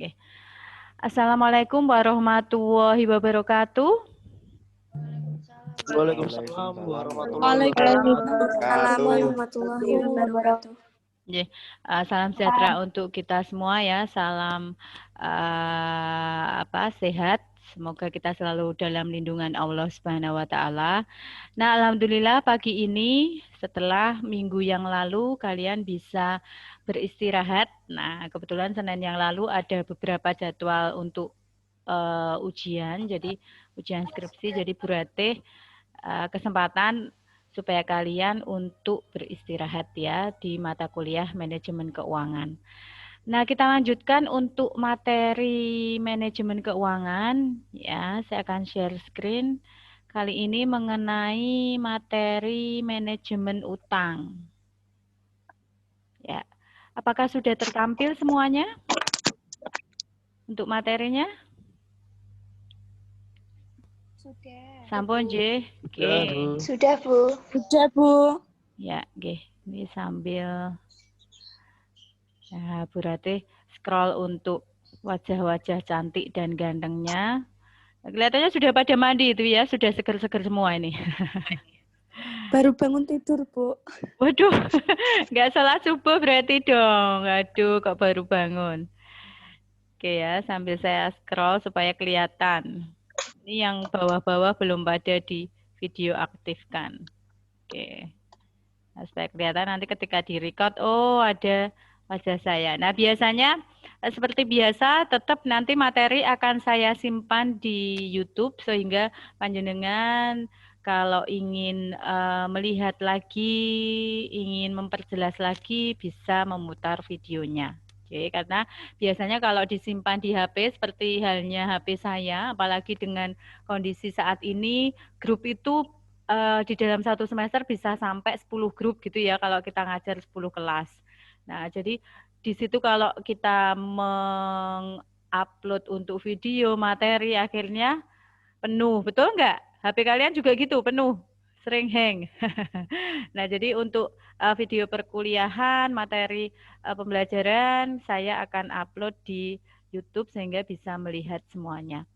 Oke. Assalamualaikum warahmatullahi wabarakatuh. Waalaikumsalam warahmatullahi Waalaikumsalam wabarakatuh. warahmatullahi wabarakatuh. Salam sejahtera untuk kita semua ya. Salam sehat. Semoga kita selalu dalam lindungan Allah Subhanahu wa taala. Nah, alhamdulillah pagi ini setelah minggu yang lalu kalian bisa beristirahat. Nah, kebetulan Senin yang lalu ada beberapa jadwal untuk ujian, jadi ujian skripsi. Jadi Bu Ratih kesempatan supaya kalian untuk beristirahat ya di mata kuliah manajemen keuangan. Nah, kita lanjutkan untuk materi manajemen keuangan ya. Saya akan share screen. Kali ini mengenai materi manajemen utang. Ya. Apakah sudah tertampil semuanya? Untuk materinya? Sudah. Sampun nggih. Oke. Sudah, Bu. Sudah, Bu. Ya, nggih. Ini sambil Bu Ratih scroll untuk wajah-wajah cantik dan gantengnya. Kelihatannya sudah pada mandi itu ya, sudah seger-seger semua ini. Baru bangun tidur, Bu. Waduh, nggak salah subuh berarti dong. Aduh, kok baru bangun. Oke ya, sambil saya scroll supaya kelihatan. Ini yang bawah-bawah belum pada di video aktifkan. Oke. Nah, supaya kelihatan nanti ketika di-record, oh ada wajah saya. Nah, biasanya seperti biasa tetap nanti materi akan saya simpan di YouTube sehingga panjenengan kalau ingin melihat lagi, ingin memperjelas lagi bisa memutar videonya. Oke, karena biasanya kalau disimpan di HP seperti halnya HP saya, apalagi dengan kondisi saat ini, grup itu di dalam satu semester bisa sampai 10 grup gitu ya kalau kita ngajar 10 kelas. Nah, jadi di situ kalau kita mengupload untuk video, materi, akhirnya penuh. Betul nggak? HP kalian juga gitu, penuh. Sering hang. Nah, jadi untuk video perkuliahan, materi pembelajaran, saya akan upload di YouTube sehingga bisa melihat semuanya.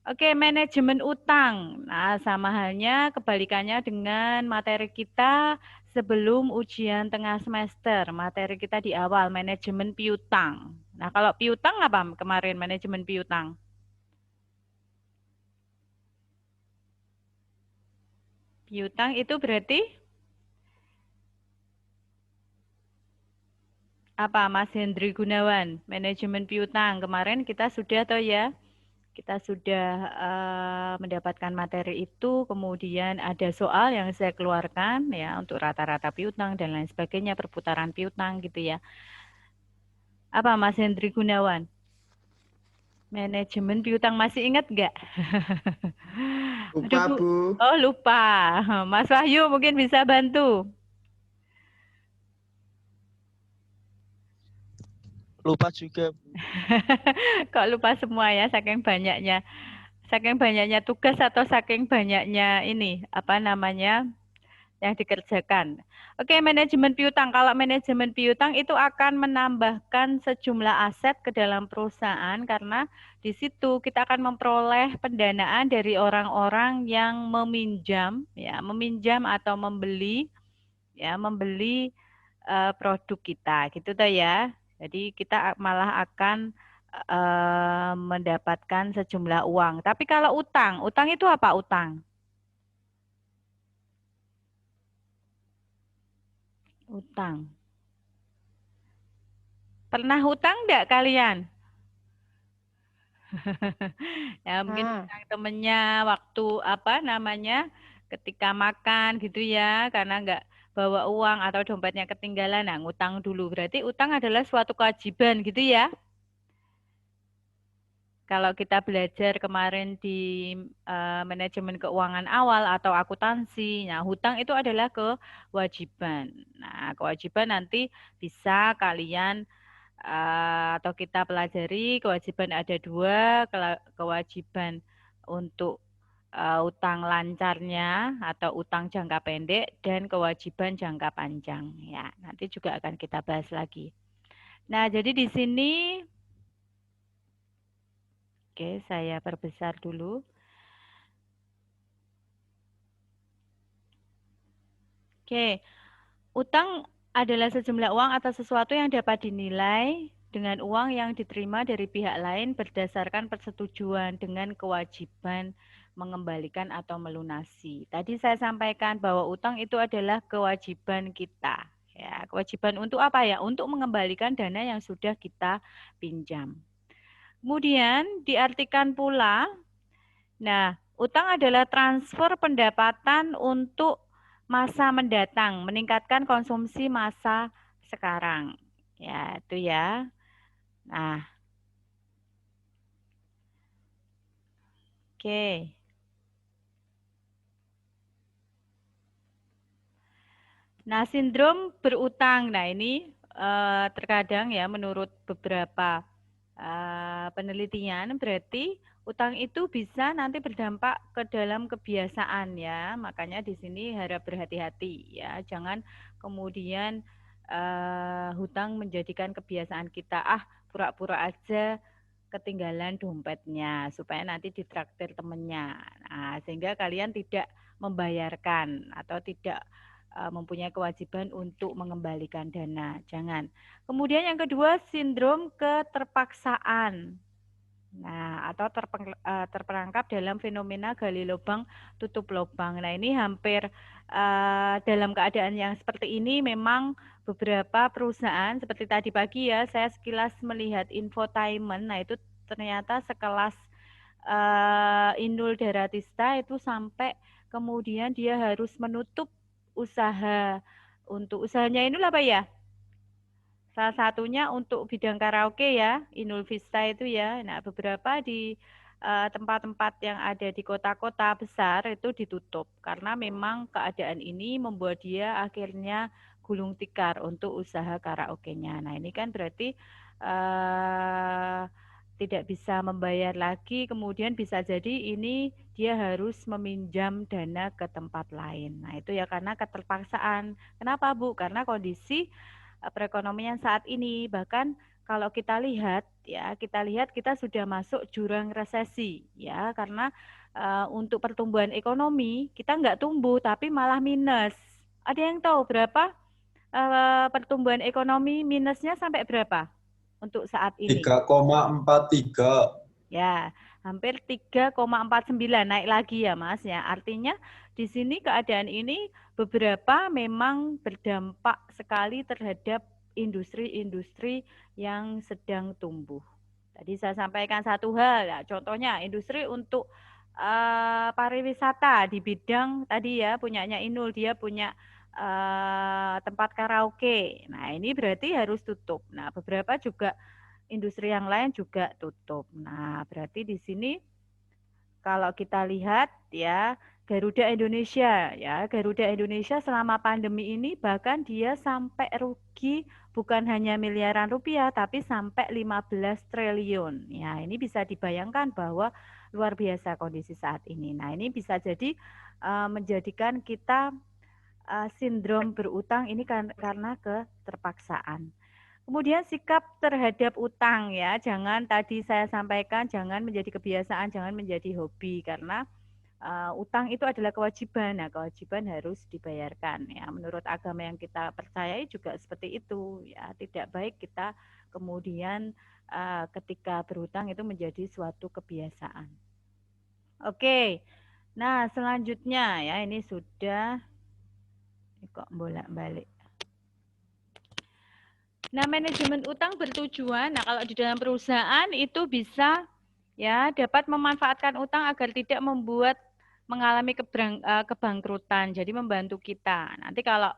Oke, manajemen utang. Nah, sama halnya kebalikannya dengan materi kita sebelum ujian tengah semester. Materi kita di awal, manajemen piutang. Nah, kalau piutang apa kemarin manajemen piutang? Piutang itu berarti apa, Mas Hendri Gunawan? Manajemen piutang. Kemarin kita sudah tahu ya. Kita sudah mendapatkan materi itu, kemudian ada soal yang saya keluarkan ya untuk rata-rata piutang dan lain sebagainya, perputaran piutang gitu ya. Apa Mas Hendri Gunawan? Manajemen piutang masih ingat nggak? Lupa, Bu. Oh lupa. Mas Wahyu mungkin bisa bantu. Lupa juga, Bu. Kok lupa semua ya, saking banyaknya. Saking banyaknya tugas atau saking banyaknya ini, apa namanya, yang dikerjakan. Oke, manajemen piutang. Kalau manajemen piutang itu akan menambahkan sejumlah aset ke dalam perusahaan karena di situ kita akan memperoleh pendanaan dari orang-orang yang meminjam, ya, meminjam atau membeli, ya, membeli produk kita, gitu tuh ya. Jadi kita malah akan mendapatkan sejumlah uang. Tapi kalau utang, utang itu apa utang? Utang. Pernah hutang enggak kalian? Ya mungkin hutang temennya waktu apa namanya ketika makan gitu ya karena enggak bawa uang atau dompetnya ketinggalan, nah ngutang dulu. Berarti utang adalah suatu kewajiban gitu ya. Kalau kita belajar kemarin di manajemen keuangan awal atau akuntansi, nah hutang itu adalah kewajiban. Nah kewajiban nanti bisa kalian atau kita pelajari kewajiban ada dua, kewajiban untuk utang lancarnya atau utang jangka pendek dan kewajiban jangka panjang. Ya, nanti juga akan kita bahas lagi. Nah, jadi di sini Oke, saya perbesar dulu. Oke, utang adalah sejumlah uang atau sesuatu yang dapat dinilai dengan uang yang diterima dari pihak lain berdasarkan persetujuan dengan kewajiban mengembalikan atau melunasi. Tadi saya sampaikan bahwa utang itu adalah kewajiban kita. Ya, kewajiban untuk apa ya? Untuk mengembalikan dana yang sudah kita pinjam. Kemudian diartikan pula, nah, utang adalah transfer pendapatan untuk masa mendatang, meningkatkan konsumsi masa sekarang. Ya, itu ya. Nah, oke. Nah, sindrom berutang. Nah, ini terkadang ya menurut beberapa penelitian berarti utang itu bisa nanti berdampak ke dalam kebiasaan ya. Makanya di sini harap berhati-hati ya. Jangan kemudian hutang menjadikan kebiasaan kita. Pura-pura aja ketinggalan dompetnya supaya nanti ditraktir temennya. Nah, sehingga kalian tidak membayarkan atau tidak mempunyai kewajiban untuk mengembalikan dana. Jangan. Kemudian yang kedua, sindrom keterpaksaan. Nah, atau terperangkap dalam fenomena gali lubang tutup lubang. Nah, ini hampir dalam keadaan yang seperti ini memang beberapa perusahaan seperti tadi pagi ya, saya sekilas melihat infotainment. Nah, itu ternyata sekelas Inul Daratista itu sampai kemudian dia harus menutup usaha. Untuk usahanya Inul apa ya? Salah satunya untuk bidang karaoke ya, Inul Vista itu ya. Nah, beberapa di tempat-tempat yang ada di kota-kota besar itu ditutup karena memang keadaan ini membuat dia akhirnya gulung tikar untuk usaha karaoke-nya. Nah, ini kan berarti tidak bisa membayar lagi, kemudian bisa jadi ini dia harus meminjam dana ke tempat lain. Nah, itu ya karena keterpaksaan. Kenapa, Bu? Karena kondisi perekonomian saat ini. Bahkan kalau kita lihat ya, kita sudah masuk jurang resesi ya, karena untuk pertumbuhan ekonomi kita nggak tumbuh tapi malah minus. Ada yang tahu berapa pertumbuhan ekonomi minusnya sampai berapa untuk saat ini? 3,43. Ya, hampir 3,49 naik lagi ya Mas ya. Artinya di sini keadaan ini beberapa memang berdampak sekali terhadap industri-industri yang sedang tumbuh. Tadi saya sampaikan satu hal ya, contohnya industri untuk pariwisata di bidang tadi ya punyanya Inul, dia punya tempat karaoke. Nah, ini berarti harus tutup. Nah, beberapa juga industri yang lain juga tutup. Nah, berarti di sini kalau kita lihat ya Garuda Indonesia ya, Garuda Indonesia selama pandemi ini bahkan dia sampai rugi bukan hanya miliaran rupiah tapi sampai 15 triliun. Ya, ini bisa dibayangkan bahwa luar biasa kondisi saat ini. Nah, ini bisa jadi menjadikan kita sindrom berutang ini karena keterpaksaan. Kemudian sikap terhadap utang ya, jangan tadi saya sampaikan jangan menjadi kebiasaan, jangan menjadi hobi karena utang itu adalah kewajiban. Nah, kewajiban harus dibayarkan ya. Menurut agama yang kita percayai juga seperti itu ya. Tidak baik kita kemudian ketika berutang itu menjadi suatu kebiasaan. Oke. Nah, selanjutnya ya ini sudah kok bolak-balik. Nah, manajemen utang bertujuan, nah kalau di dalam perusahaan itu bisa ya dapat memanfaatkan utang agar tidak mengalami kebangkrutan. Jadi membantu kita. Nanti kalau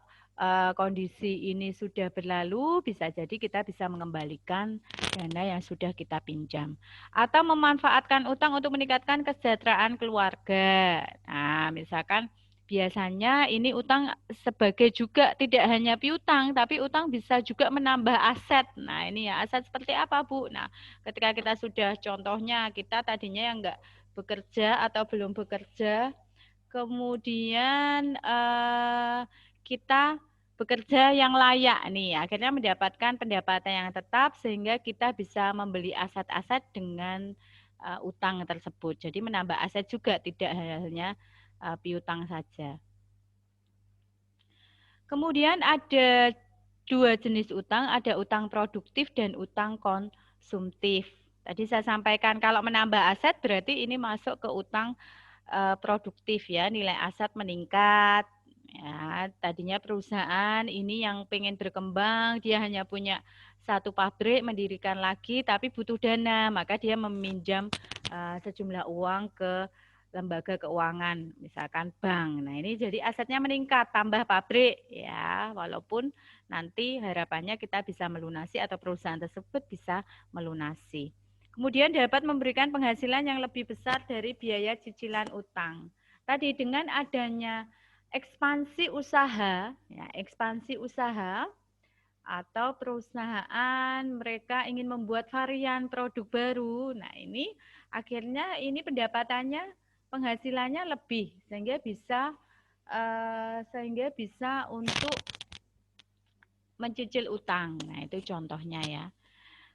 kondisi ini sudah berlalu, bisa jadi kita bisa mengembalikan dana yang sudah kita pinjam. Atau memanfaatkan utang untuk meningkatkan kesejahteraan keluarga. Nah, misalkan biasanya ini utang sebagai juga tidak hanya piutang, tapi utang bisa juga menambah aset. Nah, ini ya aset seperti apa, Bu? Nah, ketika kita sudah contohnya kita tadinya yang enggak bekerja atau belum bekerja, kemudian kita bekerja yang layak nih, akhirnya mendapatkan pendapatan yang tetap sehingga kita bisa membeli aset-aset dengan utang tersebut. Jadi menambah aset juga, tidak hanya piutang saja. Kemudian ada dua jenis utang, ada utang produktif dan utang konsumtif. Tadi saya sampaikan kalau menambah aset berarti ini masuk ke utang produktif ya, nilai aset meningkat. Ya, tadinya perusahaan ini yang pengen berkembang, dia hanya punya satu pabrik, mendirikan lagi, tapi butuh dana, maka dia meminjam sejumlah uang ke lembaga keuangan, misalkan bank. Nah ini jadi asetnya meningkat, tambah pabrik ya, walaupun nanti harapannya kita bisa melunasi atau perusahaan tersebut bisa melunasi. Kemudian dapat memberikan penghasilan yang lebih besar dari biaya cicilan utang. Tadi dengan adanya ekspansi usaha, ya, ekspansi usaha atau perusahaan mereka ingin membuat varian produk baru. Nah, ini akhirnya ini pendapatannya, penghasilannya lebih sehingga bisa untuk mencicil utang. Nah, itu contohnya ya.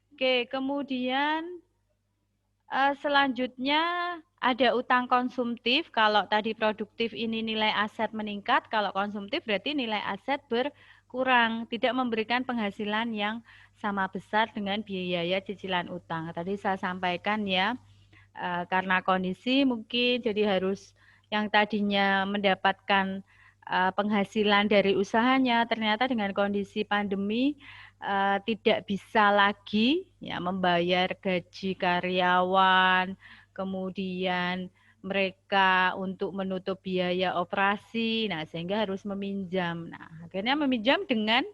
Oke, kemudian selanjutnya ada utang konsumtif. Kalau tadi produktif ini nilai aset meningkat, kalau konsumtif berarti nilai aset berkurang, tidak memberikan penghasilan yang sama besar dengan biaya cicilan utang. Tadi saya sampaikan ya, karena kondisi mungkin jadi harus yang tadinya mendapatkan penghasilan dari usahanya, ternyata dengan kondisi pandemi tidak bisa lagi ya membayar gaji karyawan, kemudian mereka untuk menutup biaya operasi, nah sehingga harus meminjam. Nah, akhirnya meminjam dengan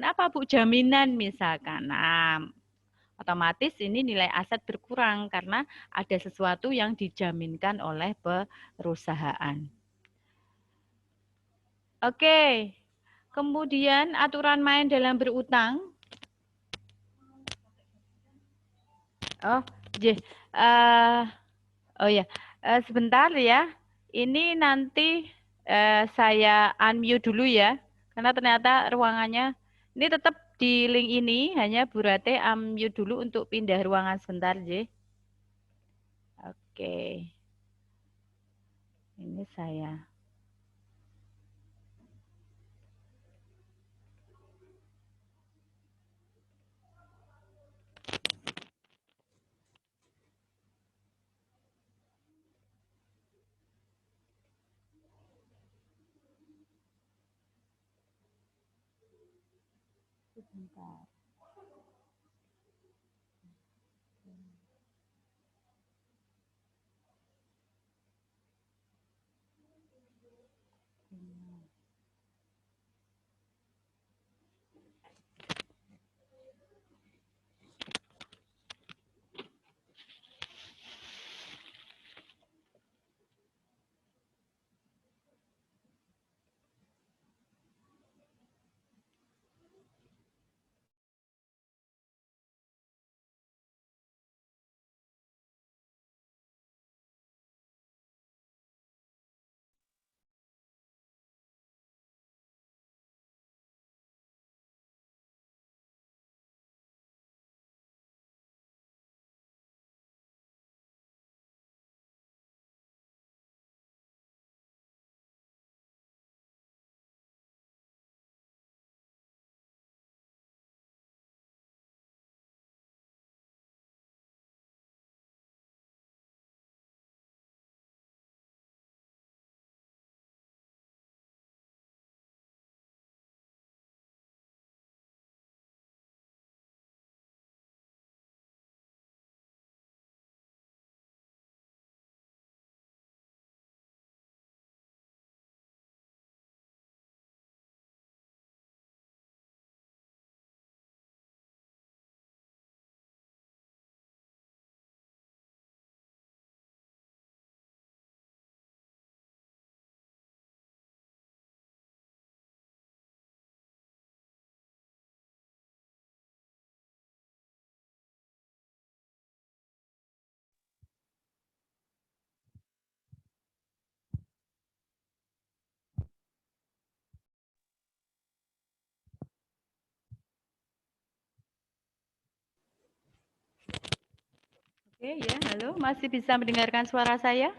apa Bu? Jaminan misalkan. Nah, otomatis ini nilai aset berkurang karena ada sesuatu yang dijaminkan oleh perusahaan. Oke, kemudian aturan main dalam berutang. Oh, oh ya, sebentar ya. Ini nanti saya unmute dulu ya, karena ternyata ruangannya ini tetap di link ini, hanya Bu Rate unmute dulu untuk pindah ruangan sebentar, J. Oke, ini saya. Sebentar. Oke ya, halo, masih bisa mendengarkan suara saya?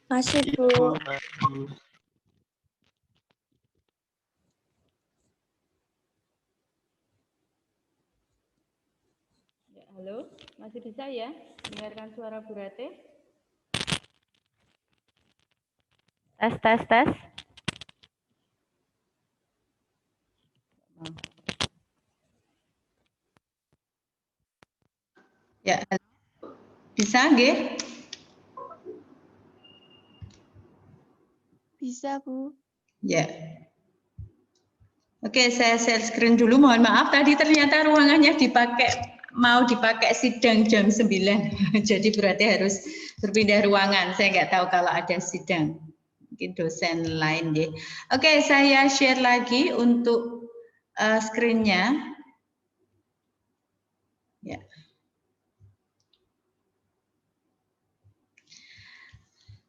Masih, Iya, Bu. Bu. Maju. Ya, halo, masih bisa ya mendengarkan suara Bu Rate? Tes, tes, tes. Ya, bisa nggih? Bisa, Bu. Ya. Oke, saya share screen dulu. Mohon maaf tadi ternyata ruangannya mau dipakai sidang jam 9. Jadi berarti harus berpindah ruangan. Saya nggak tahu kalau ada sidang. Mungkin dosen lain deh. Oke, saya share lagi untuk screen-nya. Ya.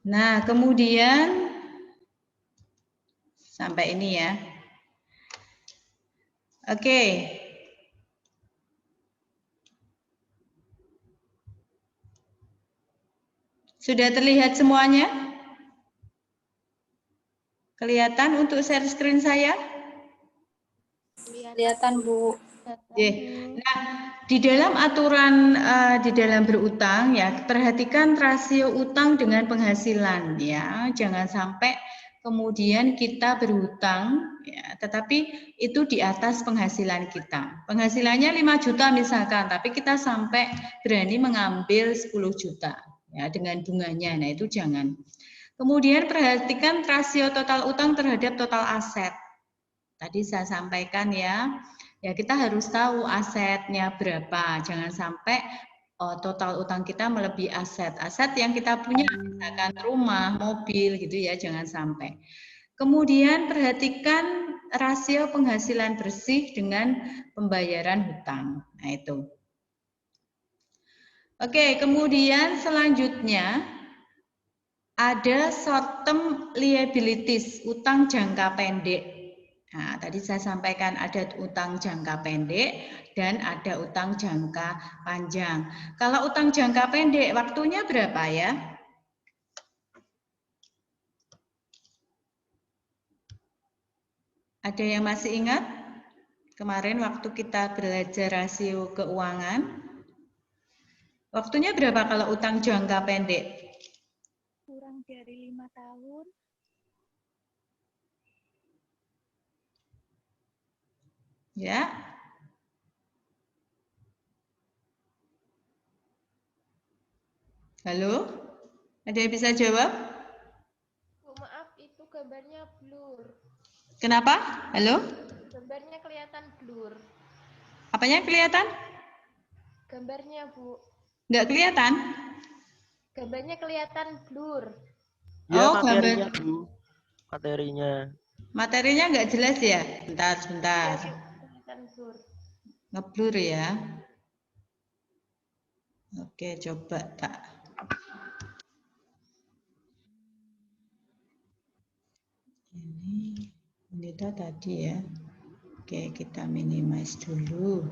Nah, kemudian sampai ini ya. Oke. Sudah terlihat semuanya? Kelihatan untuk share screen saya? Kelihatan, Bu. Nah, di dalam aturan di dalam berutang ya, perhatikan rasio utang dengan penghasilan ya. Jangan sampai kemudian kita berhutang ya, tetapi itu di atas penghasilan kita. Penghasilannya 5 juta misalkan, tapi kita sampai berani mengambil 10 juta ya dengan bunganya. Nah, itu jangan. Kemudian perhatikan rasio total utang terhadap total aset. Tadi saya sampaikan ya. Ya, kita harus tahu asetnya berapa. Jangan sampai total utang kita melebihi aset. Aset yang kita punya misalkan rumah, mobil gitu ya, jangan sampai. Kemudian perhatikan rasio penghasilan bersih dengan pembayaran hutang. Nah, itu. Oke, kemudian selanjutnya ada short term liabilities, utang jangka pendek. Nah, tadi saya sampaikan ada utang jangka pendek dan ada utang jangka panjang. Kalau utang jangka pendek, waktunya berapa ya? Ada yang masih ingat? Kemarin waktu kita belajar rasio keuangan. Waktunya berapa kalau utang jangka pendek? Kurang dari 5 tahun. Ya. Halo? Ada yang bisa jawab? Bu, maaf, itu gambarnya blur. Kenapa? Halo? Gambarnya kelihatan blur. Apanya kelihatan? Gambarnya, Bu. Nggak kelihatan? Gambarnya kelihatan blur. Ya, Oh, materinya, gambar. Bu. Materinya. Materinya nggak jelas ya? Bentar, sebentar. Ya, Bu, kelihatan blur. Ngeblur ya. Oke, coba tak. Ini tadi ya. Oke, kita minimize dulu.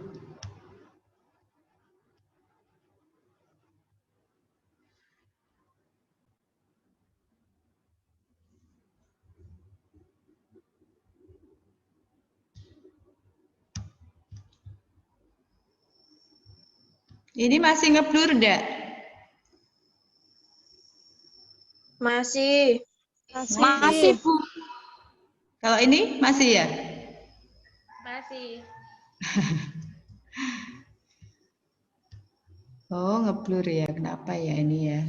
Ini masih ngeblur enggak? Masih. Masih, Bu. Kalau ini masih ya? Masih. Oh, ngeblur ya. Kenapa ya ini ya?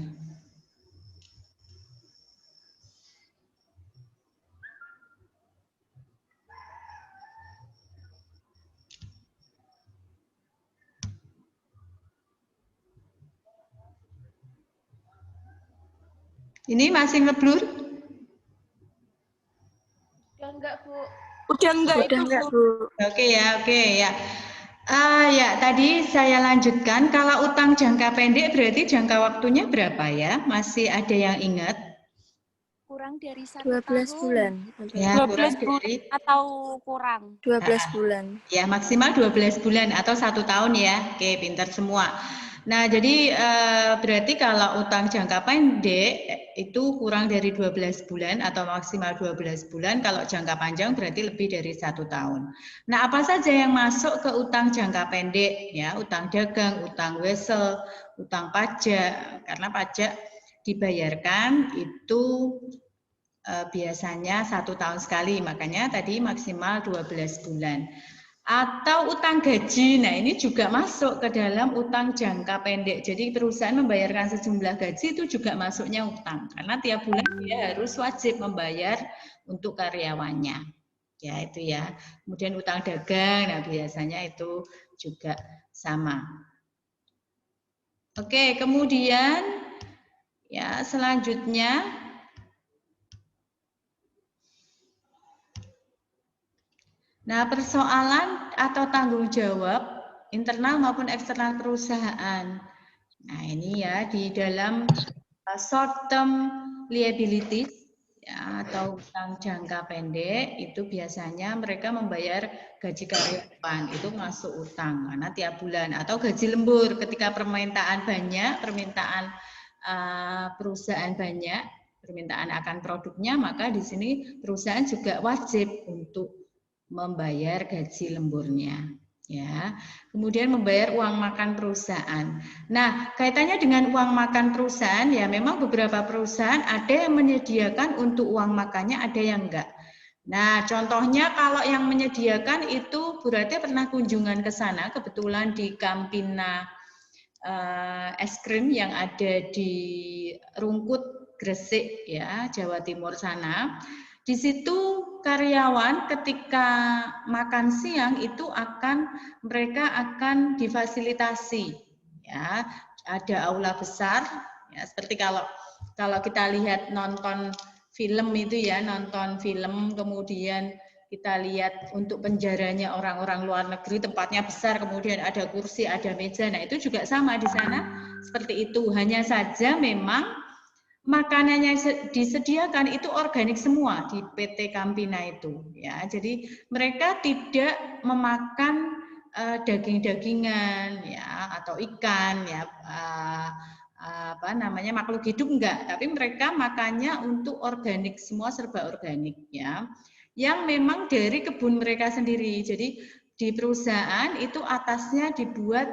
Ini masih ngeblur? Ya enggak, Bu. Udah enggak, Bu. Oke ya. Ya, tadi saya lanjutkan. Kalau utang jangka pendek berarti jangka waktunya berapa ya? Masih ada yang ingat? Kurang dari 1 12 tahun. bulan. Ya, 12 kurang bulan dari atau kurang? 12 bulan. ya maksimal 12 bulan atau 1 tahun ya. Oke, pintar semua. Nah, jadi berarti kalau utang jangka pendek itu kurang dari 12 bulan atau maksimal 12 bulan, kalau jangka panjang berarti lebih dari 1 tahun. Nah, apa saja yang masuk ke utang jangka pendek? Ya, utang dagang, utang wesel, utang pajak, karena pajak dibayarkan itu biasanya 1 tahun sekali, makanya tadi maksimal 12 bulan. Atau utang gaji, nah ini juga masuk ke dalam utang jangka pendek. Jadi perusahaan membayarkan sejumlah gaji itu juga masuknya utang, karena tiap bulan dia harus wajib membayar untuk karyawannya. Ya itu ya. Kemudian utang dagang, nah biasanya itu juga sama. Oke, kemudian ya selanjutnya nah, persoalan atau tanggung jawab internal maupun eksternal perusahaan. Nah, ini ya di dalam short term liabilities ya, atau utang jangka pendek itu biasanya mereka membayar gaji karyawan, itu masuk utang karena tiap bulan, atau gaji lembur ketika permintaan banyak, permintaan perusahaan banyak, permintaan akan produknya, maka di sini perusahaan juga wajib untuk membayar gaji lemburnya, ya. Kemudian membayar uang makan perusahaan. Nah, kaitannya dengan uang makan perusahaan, ya memang beberapa perusahaan ada yang menyediakan untuk uang makannya, ada yang enggak. Nah, contohnya kalau yang menyediakan itu berarti pernah kunjungan ke sana, kebetulan di Campina es krim yang ada di Rungkut, Gresik, ya Jawa Timur sana. Di situ karyawan ketika makan siang itu mereka akan difasilitasi, ya ada aula besar, ya seperti kalau kita lihat nonton film itu ya, nonton film kemudian kita lihat untuk penjaranya orang-orang luar negeri tempatnya besar, kemudian ada kursi, ada meja, nah itu juga sama di sana seperti itu, hanya saja memang makanan yang disediakan itu organik semua di PT Campina itu, ya. Jadi mereka tidak memakan daging-dagingan, ya, atau ikan, ya, makhluk hidup enggak. Tapi mereka makannya untuk organik semua, serba organik, ya. Yang memang dari kebun mereka sendiri. Jadi di perusahaan itu atasnya dibuat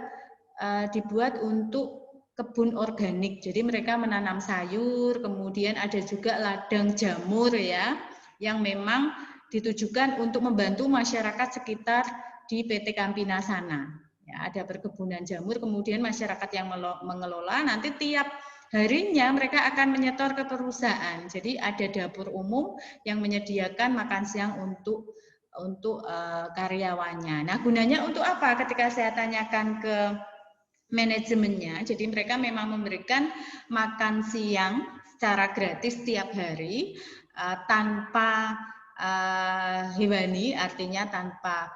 untuk kebun organik, jadi mereka menanam sayur, kemudian ada juga ladang jamur ya, yang memang ditujukan untuk membantu masyarakat sekitar di PT Campina sana. Ya, ada perkebunan jamur, kemudian masyarakat yang mengelola, nanti tiap harinya mereka akan menyetor ke perusahaan. Jadi ada dapur umum yang menyediakan makan siang untuk karyawannya. Nah, gunanya untuk apa? Ketika saya tanyakan ke manajemennya, jadi mereka memang memberikan makan siang secara gratis tiap hari tanpa hewani, artinya tanpa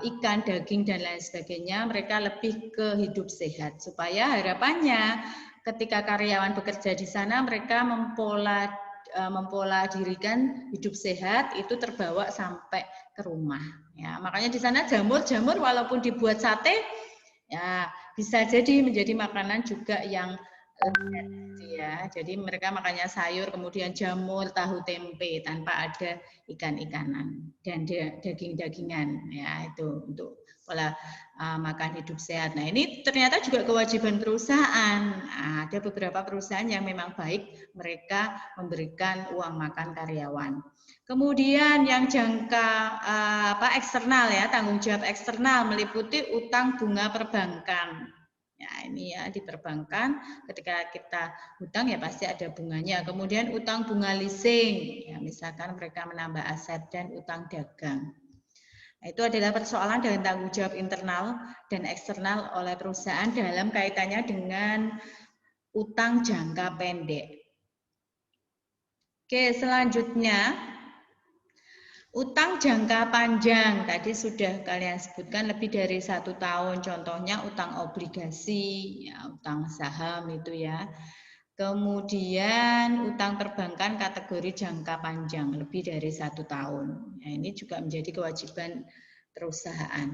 ikan, daging dan lain sebagainya. Mereka lebih ke hidup sehat, supaya harapannya ketika karyawan bekerja di sana mereka mempola dirikan hidup sehat itu terbawa sampai ke rumah. Ya, makanya di sana jamur walaupun dibuat sate, ya bisa jadi menjadi makanan juga yang ya. Jadi mereka makannya sayur, kemudian jamur, tahu, tempe tanpa ada ikan-ikanan dan daging-dagingan, ya itu untuk pola makan hidup sehat. Nah, ini ternyata juga kewajiban perusahaan. Nah, ada beberapa perusahaan yang memang baik mereka memberikan uang makan karyawan. Kemudian yang jangka eksternal ya, tanggung jawab eksternal meliputi utang bunga perbankan. Ya, ini ya di perbankan ketika kita hutang ya pasti ada bunganya. Kemudian utang bunga leasing, ya misalkan mereka menambah aset, dan utang dagang. Nah, itu adalah persoalan dengan tanggung jawab internal dan eksternal oleh perusahaan dalam kaitannya dengan utang jangka pendek. Oke, selanjutnya utang jangka panjang, tadi sudah kalian sebutkan lebih dari 1 tahun, contohnya utang obligasi, ya, utang saham itu ya. Kemudian utang perbankan kategori jangka panjang, lebih dari 1 tahun. Nah, ini juga menjadi kewajiban perusahaan.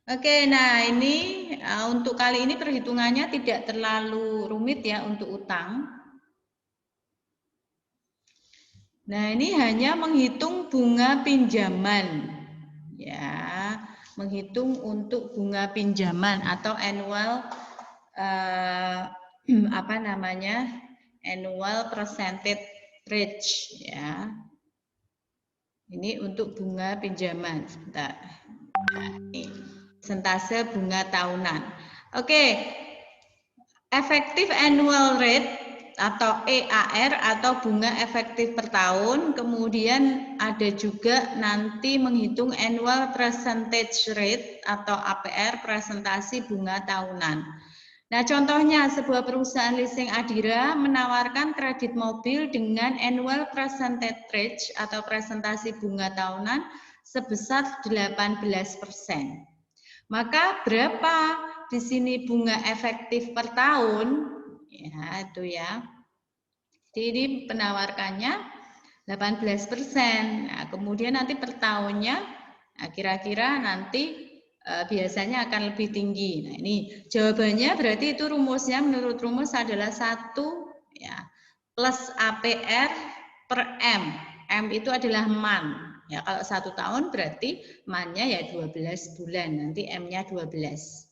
Oke, nah ini untuk kali ini perhitungannya tidak terlalu rumit ya untuk utang. Nah, ini hanya menghitung bunga pinjaman. Ya, menghitung untuk bunga pinjaman atau annual apa namanya? Annual percentage rate ya. Ini untuk bunga pinjaman. Sebentar. Nah, ini persentase bunga tahunan. Oke. Effective annual rate atau EAR atau bunga efektif per tahun. Kemudian ada juga nanti menghitung annual percentage rate atau APR, presentasi bunga tahunan. Nah, contohnya sebuah perusahaan leasing Adira menawarkan kredit mobil dengan annual percentage rate atau presentasi bunga tahunan sebesar 18%. Maka berapa di sini bunga efektif per tahun? Ya, itu ya. Jadi ini penawarkannya 18%. Nah, kemudian nanti per tahunnya kira-kira nanti biasanya akan lebih tinggi. Nah, ini jawabannya berarti itu rumusnya menurut rumus adalah 1 ya plus APR per M. M itu adalah MAN. Ya, kalau 1 tahun berarti MAN-nya ya 12 bulan, nanti M-nya 12.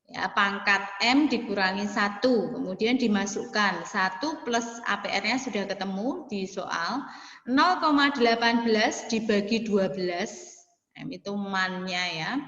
Ya, pangkat M dikurangi 1, kemudian dimasukkan 1 plus APR-nya sudah ketemu di soal 0,18 dibagi 12, M itu MAN-nya ya.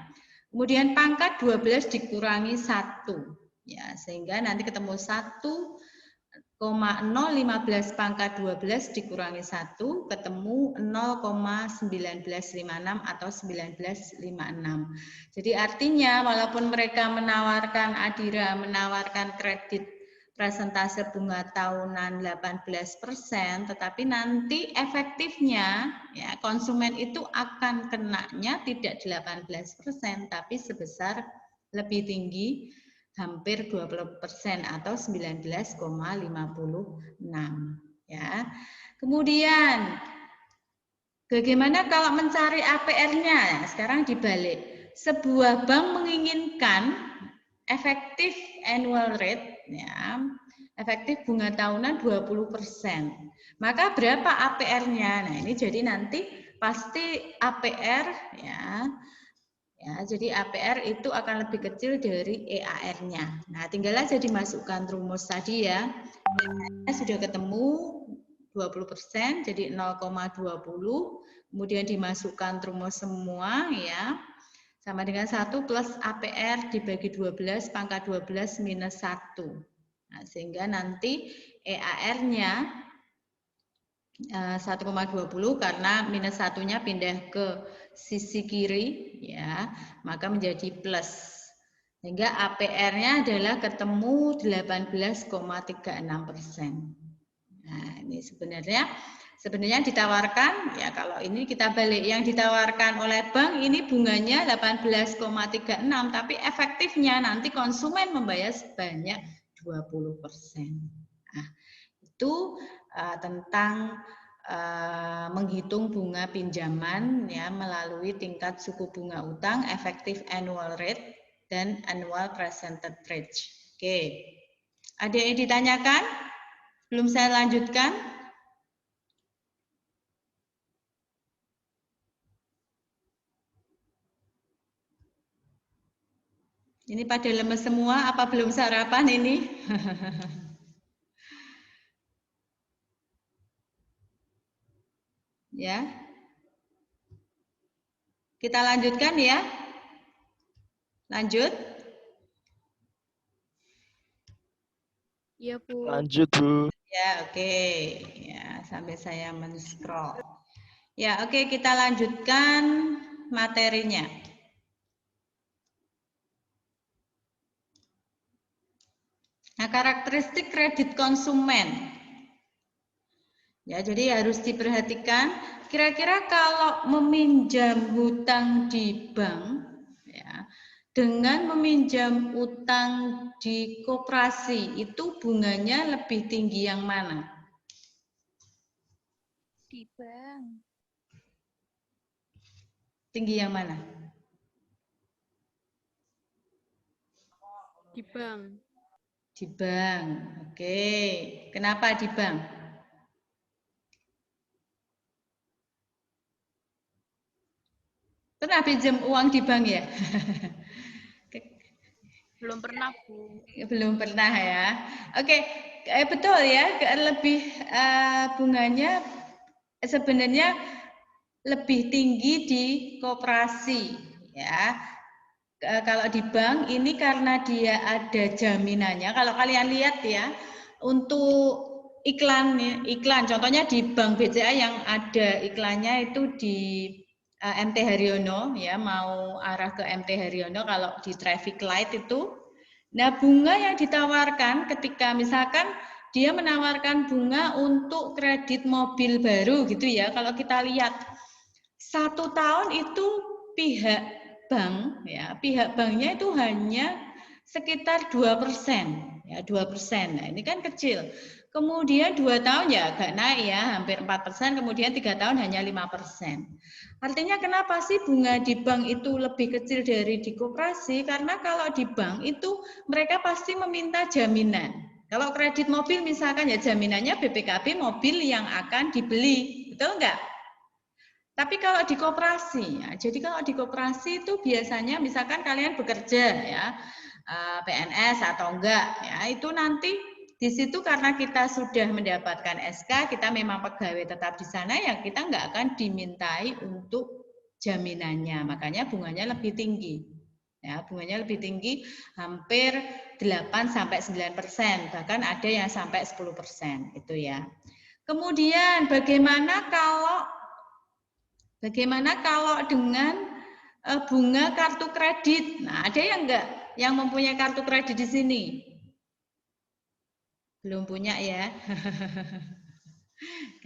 Kemudian pangkat 12 dikurangi 1. Ya, sehingga nanti ketemu 1,015 pangkat 12 dikurangi 1 ketemu 0,1956 atau 1956. Jadi artinya walaupun mereka menawarkan Adira menawarkan kredit presentase bunga tahunan 18%, tetapi nanti efektifnya ya konsumen itu akan kenanya tidak 18% tapi sebesar lebih tinggi hampir 20% atau 19,56 ya. Kemudian bagaimana kalau mencari APR-nya? Sekarang dibalik. Sebuah bank menginginkan efektif annual rate ya, efektif bunga tahunan 20%. Maka berapa APR-nya? Nah, ini jadi nanti pasti APR ya. Ya, jadi APR itu akan lebih kecil dari EAR-nya. Nah, tinggal aja dimasukkan rumus tadi ya. EAR-nya sudah ketemu 20%, jadi 0,20. Kemudian dimasukkan rumus semua ya. Sama dengan 1 plus APR dibagi 12, pangkat 12 minus 1. Nah, sehingga nanti EAR-nya 1,20 karena minus satunya pindah ke sisi kiri ya, maka menjadi plus. Sehingga APR-nya adalah ketemu 18,36%. Nah, ini sebenarnya ditawarkan ya, kalau ini kita balik yang ditawarkan oleh bank ini bunganya 18,36 tapi efektifnya nanti konsumen membayar sebanyak 20%. Nah, itu tentang menghitung bunga pinjaman ya melalui tingkat suku bunga utang, efektif annual rate dan annual percentage rate. Oke. Ada yang ditanyakan? Belum saya lanjutkan? Ini pada lemes semua, apa belum sarapan ini? Ya. Kita lanjutkan ya. Lanjut. Iya, Bu. Lanjut, Bu. Ya, oke. Ya, sampai saya men-scroll. Ya, oke, kita lanjutkan materinya. Nah, karakteristik kredit konsumen. Ya, jadi harus diperhatikan kira-kira kalau meminjam hutang di bank ya, dengan meminjam utang di koperasi itu bunganya lebih tinggi yang mana? Di bank. Tinggi yang mana? Di bank. Di bank. Oke. Kenapa di bank? Pernah pinjam uang di bank ya? Belum pernah, Bu. Belum pernah ya. Oke, betul ya. Lebih bunganya sebenarnya lebih tinggi di koperasi ya. Kalau di bank ini karena dia ada jaminannya. Kalau kalian lihat ya, untuk iklan contohnya di Bank BCA yang ada iklannya itu di MT Haryono ya, mau arah ke MT Haryono kalau di traffic light itu. Nah, bunga yang ditawarkan ketika misalkan dia menawarkan bunga untuk kredit mobil baru gitu ya. Kalau kita lihat 1 tahun itu pihak bank ya, pihak banknya itu hanya sekitar 2% ya, 2%. Nah, ini kan kecil. Kemudian 2 tahun ya agak naik ya, hampir 4%, kemudian 3 tahun hanya 5%. Artinya kenapa sih bunga di bank itu lebih kecil dari di koperasi? Karena kalau di bank itu mereka pasti meminta jaminan. Kalau kredit mobil misalkan ya jaminannya BPKB mobil yang akan dibeli, betul enggak? Tapi kalau di koperasi, ya, jadi kalau di koperasi itu biasanya misalkan kalian bekerja ya, PNS atau enggak, ya itu nanti di situ karena kita sudah mendapatkan SK, kita memang pegawai tetap di sana, ya kita enggak akan dimintai untuk jaminannya, makanya bunganya lebih tinggi. Ya, bunganya lebih tinggi, hampir 8-9%, bahkan ada yang sampai 10% itu ya. Kemudian bagaimana kalau dengan bunga kartu kredit? Nah, ada yang enggak yang mempunyai kartu kredit di sini? Belum punya ya.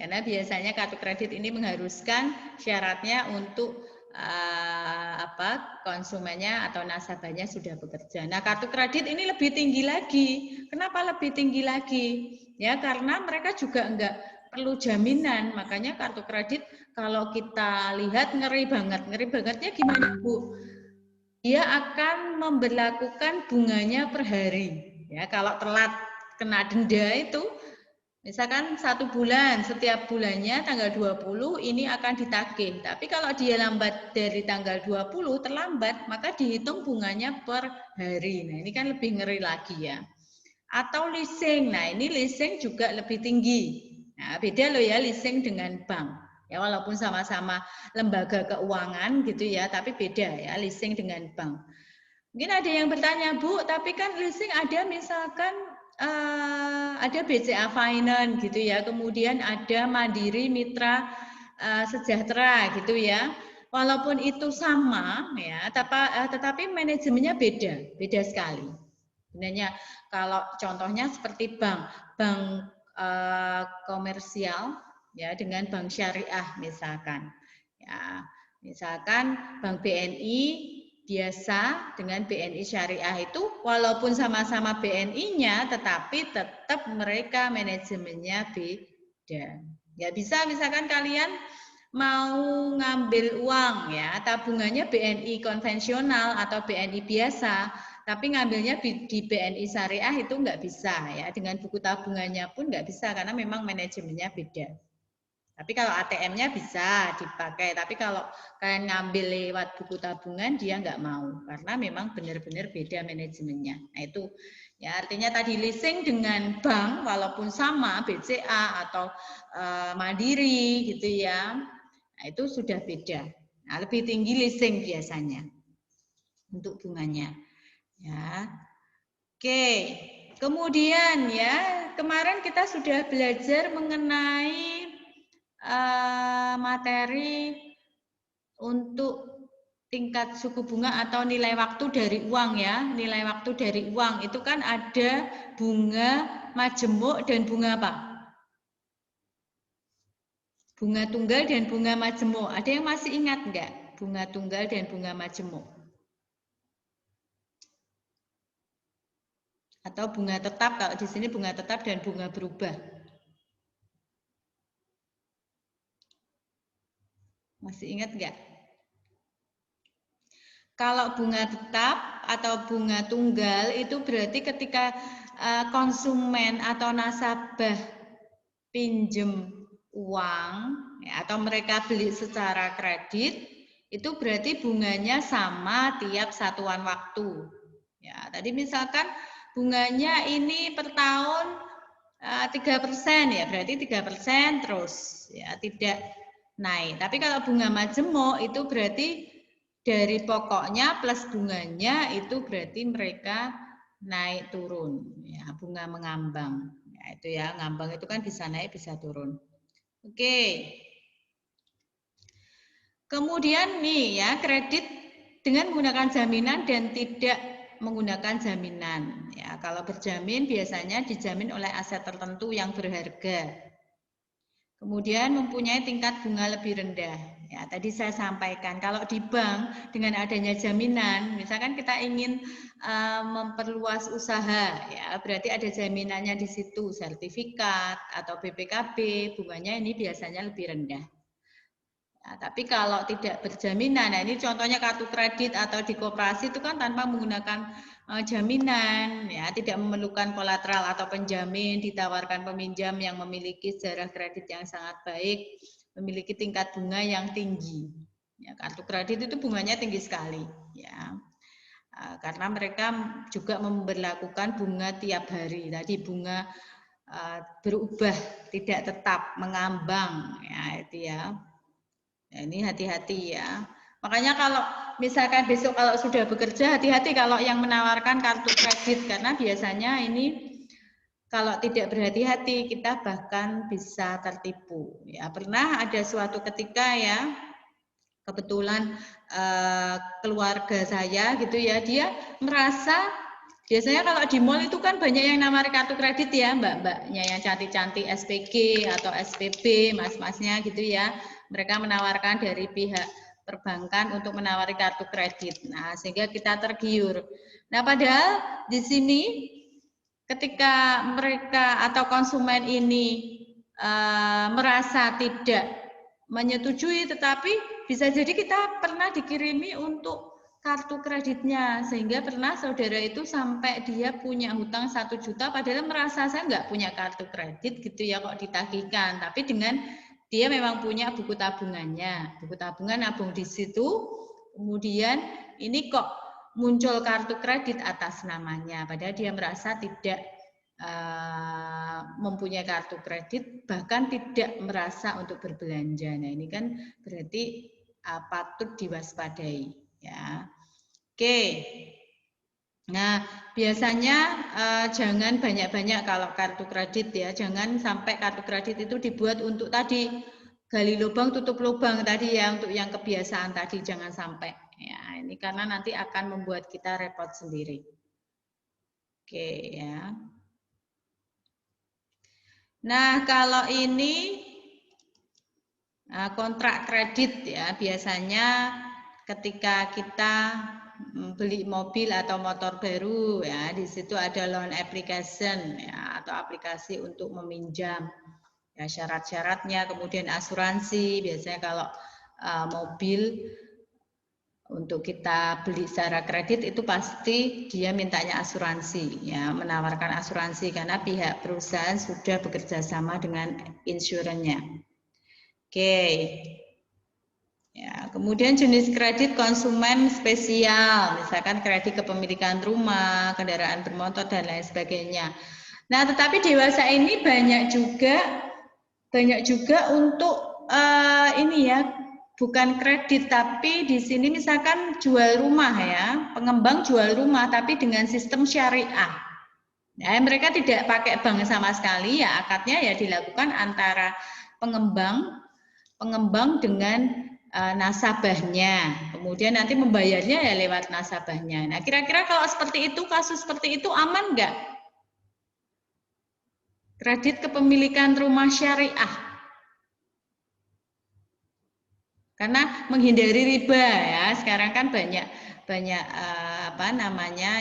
Karena biasanya kartu kredit ini mengharuskan syaratnya untuk konsumennya atau nasabahnya sudah bekerja. Nah, kartu kredit ini lebih tinggi lagi. Kenapa lebih tinggi lagi? Ya, karena mereka juga enggak perlu jaminan. Makanya kartu kredit kalau kita lihat ngeri banget. Ngeri bangetnya gimana, Bu? Dia akan memberlakukan bunganya per hari. Ya, kalau telat kena denda itu misalkan 1 bulan, setiap bulannya tanggal 20 ini akan ditagih. Tapi kalau dia lambat dari tanggal 20 terlambat, maka dihitung bunganya per hari. Nah, ini kan lebih ngeri lagi ya. Atau leasing. Nah, ini leasing juga lebih tinggi. Nah, beda loh ya leasing dengan bank. Ya, walaupun sama-sama lembaga keuangan gitu ya, tapi beda ya leasing dengan bank. Mungkin ada yang bertanya, Bu, tapi kan leasing ada misalkan ada BCA Finance gitu ya, kemudian ada Mandiri Mitra Sejahtera gitu ya. Walaupun itu sama ya, tetapi manajemennya beda sekali. Sebenarnya kalau contohnya seperti bank komersial ya dengan bank syariah misalkan. Ya, misalkan bank BNI biasa dengan BNI Syariah itu walaupun sama-sama BNI-nya tetapi tetap mereka manajemennya beda. Ya bisa misalkan kalian mau ngambil uang ya tabungannya BNI konvensional atau BNI biasa tapi ngambilnya di BNI Syariah itu nggak bisa ya dengan buku tabungannya pun nggak bisa karena memang manajemennya beda. Tapi kalau ATM-nya bisa dipakai, tapi kalau kalian ngambil lewat buku tabungan dia nggak mau karena memang benar-benar beda manajemennya. Nah itu ya artinya tadi leasing dengan bank walaupun sama BCA atau Mandiri gitu ya, nah itu sudah beda. Nah lebih tinggi leasing biasanya untuk bunganya. Ya, oke. Kemudian ya kemarin kita sudah belajar mengenai materi untuk tingkat suku bunga atau nilai waktu dari uang ya. Nilai waktu dari uang itu kan ada bunga majemuk dan bunga apa? Bunga tunggal dan bunga majemuk. Ada yang masih ingat enggak? Bunga tunggal dan bunga majemuk. Atau bunga tetap, kalau di sini bunga tetap dan bunga berubah. Masih ingat nggak? Kalau bunga tetap atau bunga tunggal itu berarti ketika konsumen atau nasabah pinjem uang ya, atau mereka beli secara kredit, itu berarti bunganya sama tiap satuan waktu. Ya, tadi misalkan bunganya ini per tahun 3% ya, berarti 3% terus ya, tidak naik. Tapi kalau bunga majemuk itu berarti dari pokoknya plus bunganya itu berarti mereka naik turun ya, bunga mengambang. Ya, itu ya, ngambang itu kan bisa naik bisa turun. Oke. Kemudian nih ya, kredit dengan menggunakan jaminan dan tidak menggunakan jaminan. Ya, kalau berjamin biasanya dijamin oleh aset tertentu yang berharga. Kemudian mempunyai tingkat bunga lebih rendah. Ya, tadi saya sampaikan kalau di bank dengan adanya jaminan, misalkan kita ingin memperluas usaha, ya berarti ada jaminannya di situ, sertifikat atau BPKB, bunganya ini biasanya lebih rendah. Ya, tapi kalau tidak berjaminan, nah ini contohnya kartu kredit atau di koperasi itu kan tanpa menggunakan jaminan, ya tidak memerlukan kolateral atau penjamin, ditawarkan peminjam yang memiliki sejarah kredit yang sangat baik, memiliki tingkat bunga yang tinggi. Ya, kartu kredit itu bunganya tinggi sekali, ya karena mereka juga memberlakukan bunga tiap hari. Tadi bunga berubah, tidak tetap, mengambang, ya itu ya. Nah, ini hati-hati ya. Makanya kalau misalkan besok kalau sudah bekerja, hati-hati kalau yang menawarkan kartu kredit, karena biasanya ini kalau tidak berhati-hati kita bahkan bisa tertipu. Ya, pernah ada suatu ketika ya, kebetulan keluarga saya gitu ya, dia merasa biasanya kalau di mall itu kan banyak yang nawarin kartu kredit ya, mbak-mbaknya yang cantik-cantik SPG atau SPB, mas-masnya gitu ya. Mereka menawarkan dari pihak perbankan untuk menawari kartu kredit. Nah, sehingga kita tergiur. Nah, padahal di sini ketika mereka atau konsumen ini merasa tidak menyetujui, tetapi bisa jadi kita pernah dikirimi untuk kartu kreditnya, sehingga pernah saudara itu sampai dia punya hutang 1 juta, padahal merasa saya nggak punya kartu kredit gitu ya kok ditagihkan, tapi dengan dia memang punya buku tabungannya, buku tabungan nabung di situ, kemudian ini kok muncul kartu kredit atas namanya, padahal dia merasa tidak mempunyai kartu kredit, bahkan tidak merasa untuk berbelanja. Nah ini kan berarti patut diwaspadai ya. Oke. Nah biasanya jangan banyak-banyak kalau kartu kredit ya, jangan sampai kartu kredit itu dibuat untuk tadi gali lubang tutup lubang tadi ya, untuk yang kebiasaan tadi jangan sampai ya, ini karena nanti akan membuat kita repot sendiri. Oke ya. Nah, kalau ini kontrak kredit ya, biasanya ketika kita beli mobil atau motor baru ya, di situ ada loan application ya, atau aplikasi untuk meminjam. Ya, syarat-syaratnya, kemudian asuransi, biasanya kalau mobil untuk kita beli secara kredit itu pasti dia mintanya asuransi ya, menawarkan asuransi karena pihak perusahaan sudah bekerja sama dengan insurannya. Oke. Ya, kemudian jenis kredit konsumen spesial, misalkan kredit kepemilikan rumah, kendaraan bermotor dan lain sebagainya. Nah, tetapi dewasa ini banyak juga untuk ini ya, bukan kredit, tapi di sini misalkan jual rumah ya, pengembang jual rumah tapi dengan sistem syariah. Nah, mereka tidak pakai bank sama sekali ya, akadnya ya dilakukan antara pengembang dengan nasabahnya. Kemudian nanti membayarnya ya lewat nasabahnya. Nah, kira-kira kalau seperti itu, kasus seperti itu aman nggak? Kredit kepemilikan rumah syariah. Karena menghindari riba ya, sekarang kan banyak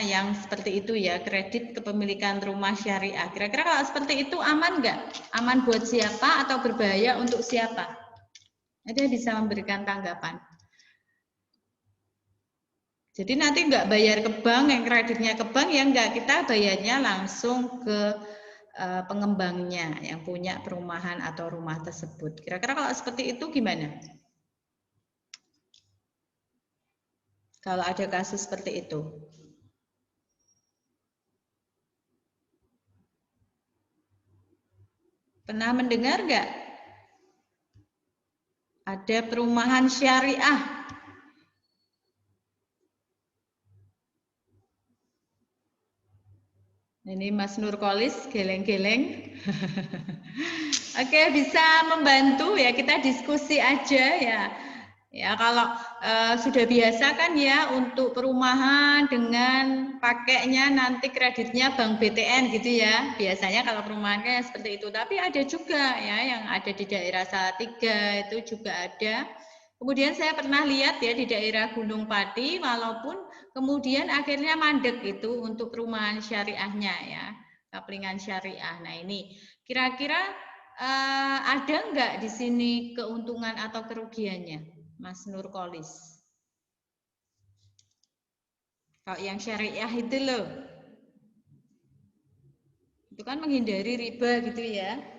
yang seperti itu ya, kredit kepemilikan rumah syariah. Kira-kira kalau seperti itu aman nggak? Aman buat siapa atau berbahaya untuk siapa? Ada yang bisa memberikan tanggapan? Jadi nanti nggak bayar ke bank, yang kreditnya ke bank ya nggak, kita bayarnya langsung ke pengembangnya yang punya perumahan atau rumah tersebut. Kira-kira kalau seperti itu gimana? Kalau ada kasus seperti itu. Pernah mendengar nggak? Ada perumahan syariah. Ini Mas Nurkolis geleng-geleng. Oke, bisa membantu ya, kita diskusi aja ya. Ya kalau sudah biasa kan ya untuk perumahan dengan pakainya nanti kreditnya Bank BTN gitu ya. Biasanya kalau perumahan kayak seperti itu. Tapi ada juga ya yang ada di daerah Salatiga itu juga ada. Kemudian saya pernah lihat ya di daerah Gunung Pati, walaupun kemudian akhirnya mandek itu untuk perumahan syariahnya ya, kaplingan syariah. Nah ini kira-kira ada nggak di sini keuntungan atau kerugiannya, Mas Nurkolis? Kalau yang syariah itu loh, itu kan menghindari riba gitu ya.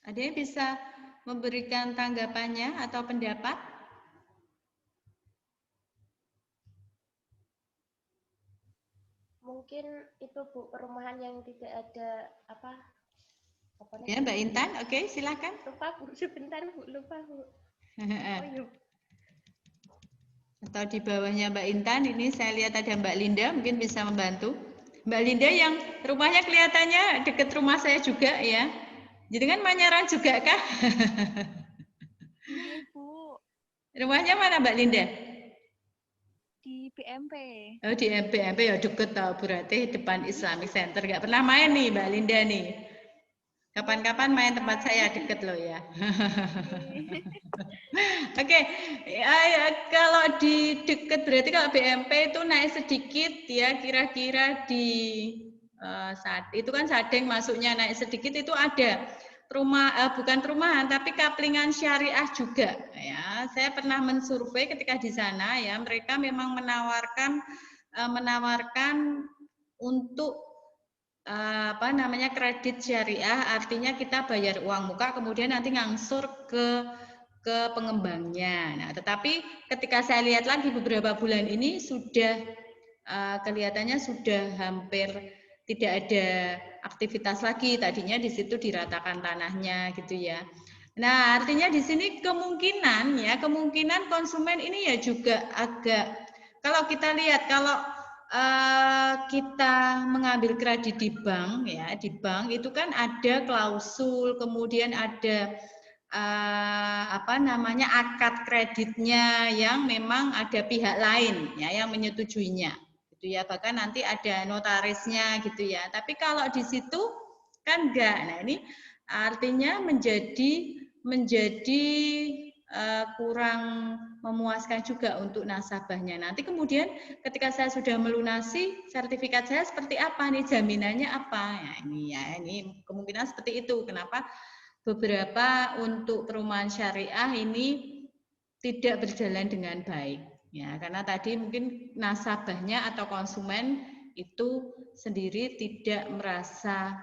Ada yang bisa memberikan tanggapannya atau pendapat? Mungkin itu Bu, perumahan yang tidak ada apa Ya, Mbak Intan, oke, silakan. lupa Bu, sebentar Bu, lupa Bu. Atau di bawahnya Mbak Intan, ini saya lihat ada Mbak Linda, mungkin bisa membantu. Mbak Linda yang rumahnya kelihatannya dekat rumah saya juga ya. Jadi kan Manyaran juga kah? Iya, Bu. Rumahnya mana Mbak Linda? Di BMP. Oh di BMP ya deket tau, berarti depan Islamic Center. Gak pernah main nih Mbak Linda nih. Kapan-kapan main tempat saya deket loh ya. Oke, kalau di deket berarti kalau BMP itu naik sedikit ya, kira-kira di saat itu kan Sadeng masuknya naik sedikit itu ada bukan perumahan tapi kaplingan syariah juga ya. Saya pernah mensurvei ketika di sana ya, mereka memang menawarkan untuk apa namanya kredit syariah, artinya kita bayar uang muka kemudian nanti ngangsur ke pengembangnya. Nah, tetapi ketika saya lihat lagi beberapa bulan ini sudah kelihatannya sudah hampir tidak ada aktivitas lagi. Tadinya di situ diratakan tanahnya gitu ya. Nah, artinya di sini kemungkinan konsumen ini ya juga agak, kalau kita lihat kalau kita mengambil kredit di bank ya, di bank itu kan ada klausul, kemudian ada apa namanya akad kreditnya yang memang ada pihak lain ya yang menyetujuinya gitu ya, bahkan nanti ada notarisnya gitu ya. Tapi kalau di situ kan enggak. Nah, ini artinya menjadi kurang memuaskan juga untuk nasabahnya. Nanti kemudian ketika saya sudah melunasi sertifikat saya seperti apa nih, jaminannya apa? Ya, ini kemungkinan seperti itu. Kenapa beberapa untuk perumahan syariah ini tidak berjalan dengan baik? Ya, karena tadi mungkin nasabahnya atau konsumen itu sendiri tidak merasa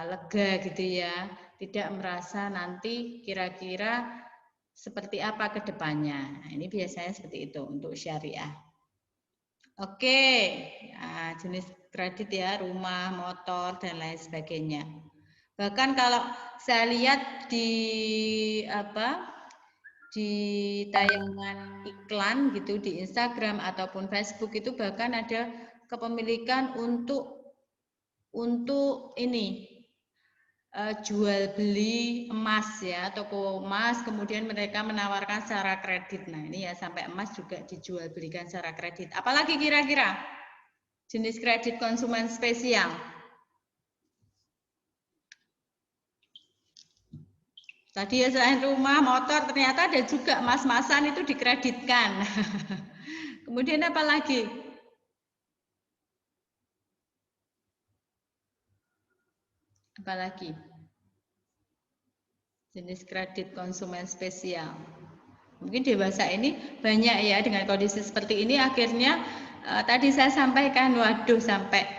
lega gitu ya, tidak merasa nanti kira-kira seperti apa ke depannya. Nah, ini biasanya seperti itu untuk syariah. Oke, nah, jenis kredit ya, rumah, motor, dan lain sebagainya. Bahkan kalau saya lihat di tayangan iklan gitu di Instagram ataupun Facebook itu bahkan ada kepemilikan untuk ini jual beli emas ya, toko emas, kemudian mereka menawarkan secara kredit. Nah ini ya sampai emas juga dijual belikan secara kredit. Apalagi kira-kira jenis kredit konsumen spesial? Tadi ya selain rumah, motor, ternyata ada juga emas-emasan itu dikreditkan. Kemudian apa lagi? Apalagi? Jenis kredit konsumen spesial. Mungkin dewasa ini banyak ya dengan kondisi seperti ini akhirnya tadi saya sampaikan, waduh sampai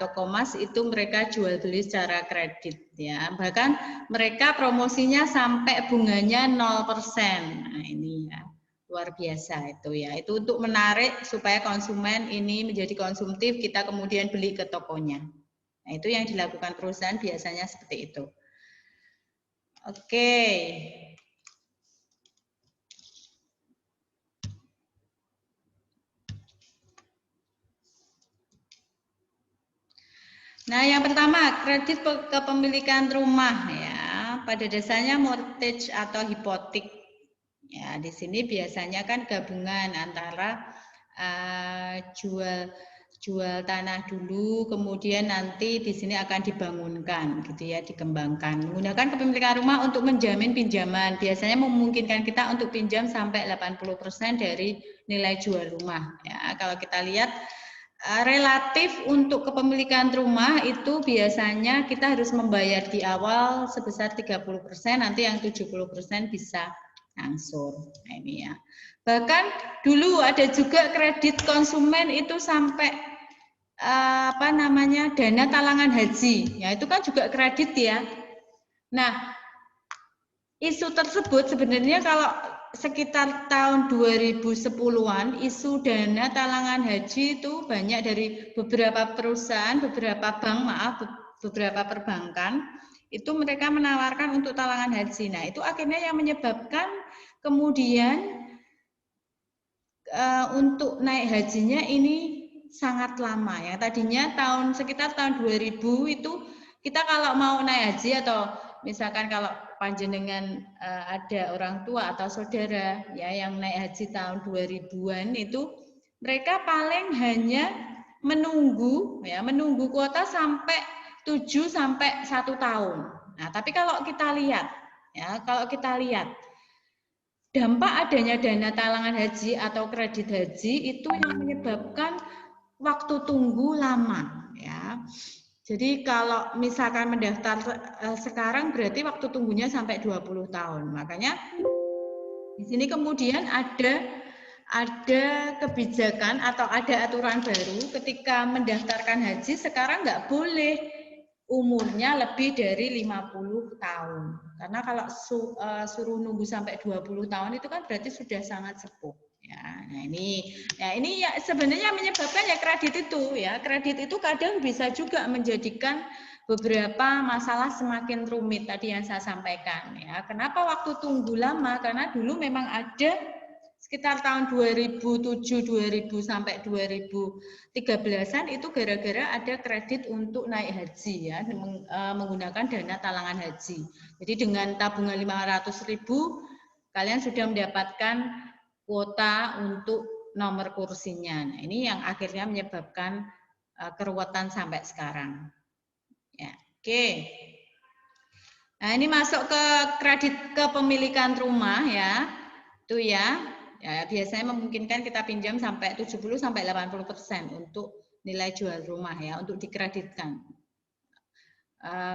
toko emas itu mereka jual beli secara kredit ya. Bahkan mereka promosinya sampai bunganya 0%. Nah, ini ya luar biasa itu ya. Itu untuk menarik supaya konsumen ini menjadi konsumtif, kita kemudian beli ke tokonya. Nah, itu yang dilakukan perusahaan biasanya seperti itu. Oke. Nah, yang pertama, kredit kepemilikan rumah ya. Pada dasarnya mortgage atau hipotek. Ya, di sini biasanya kan gabungan antara jual tanah dulu, kemudian nanti di sini akan dibangunkan gitu ya, dikembangkan. Menggunakan kepemilikan rumah untuk menjamin pinjaman. Biasanya memungkinkan kita untuk pinjam sampai 80% dari nilai jual rumah ya. Kalau kita lihat relatif untuk kepemilikan rumah itu biasanya kita harus membayar di awal sebesar 30%, nanti yang 70% bisa angsur. Nah, ini ya. Bahkan dulu ada juga kredit konsumen itu sampai dana talangan haji. Ya, itu kan juga kredit ya. Nah, isu tersebut sebenarnya kalau sekitar tahun 2010-an, isu dana talangan haji itu banyak dari beberapa perusahaan, beberapa perbankan, itu mereka menawarkan untuk talangan haji. Nah, itu akhirnya yang menyebabkan kemudian untuk naik hajinya ini sangat lama. Yang tadinya sekitar tahun 2000 itu kita kalau mau naik haji atau misalkan kalau panjenengan ada orang tua atau saudara ya yang naik haji tahun 2000-an itu mereka paling hanya menunggu kuota sampai 7 sampai 1 tahun. Nah, tapi kalau kita lihat dampak adanya dana talangan haji atau kredit haji itu yang menyebabkan waktu tunggu lama ya. Jadi kalau misalkan mendaftar sekarang berarti waktu tunggunya sampai 20 tahun. Makanya di sini kemudian ada kebijakan atau ada aturan baru ketika mendaftarkan haji sekarang nggak boleh umurnya lebih dari 50 tahun. Karena kalau suruh nunggu sampai 20 tahun itu kan berarti sudah sangat sepuh. Ya, nah ini ya sebenarnya menyebabkan ya kredit itu ya. Kredit itu kadang bisa juga menjadikan beberapa masalah semakin rumit tadi yang saya sampaikan ya. Kenapa waktu tunggu lama? Karena dulu memang ada sekitar tahun 2007 2000 sampai 2013-an itu gara-gara ada kredit untuk naik haji ya, menggunakan dana talangan haji. Jadi dengan tabungan 500.000 kalian sudah mendapatkan kuota untuk nomor kursinya. Nah, ini yang akhirnya menyebabkan keruwetan sampai sekarang. Ya, oke. Nah, ini masuk ke kredit kepemilikan rumah ya. Itu ya. Ya, biasanya memungkinkan kita pinjam sampai 70 sampai 80% untuk nilai jual rumah ya, untuk dikreditkan.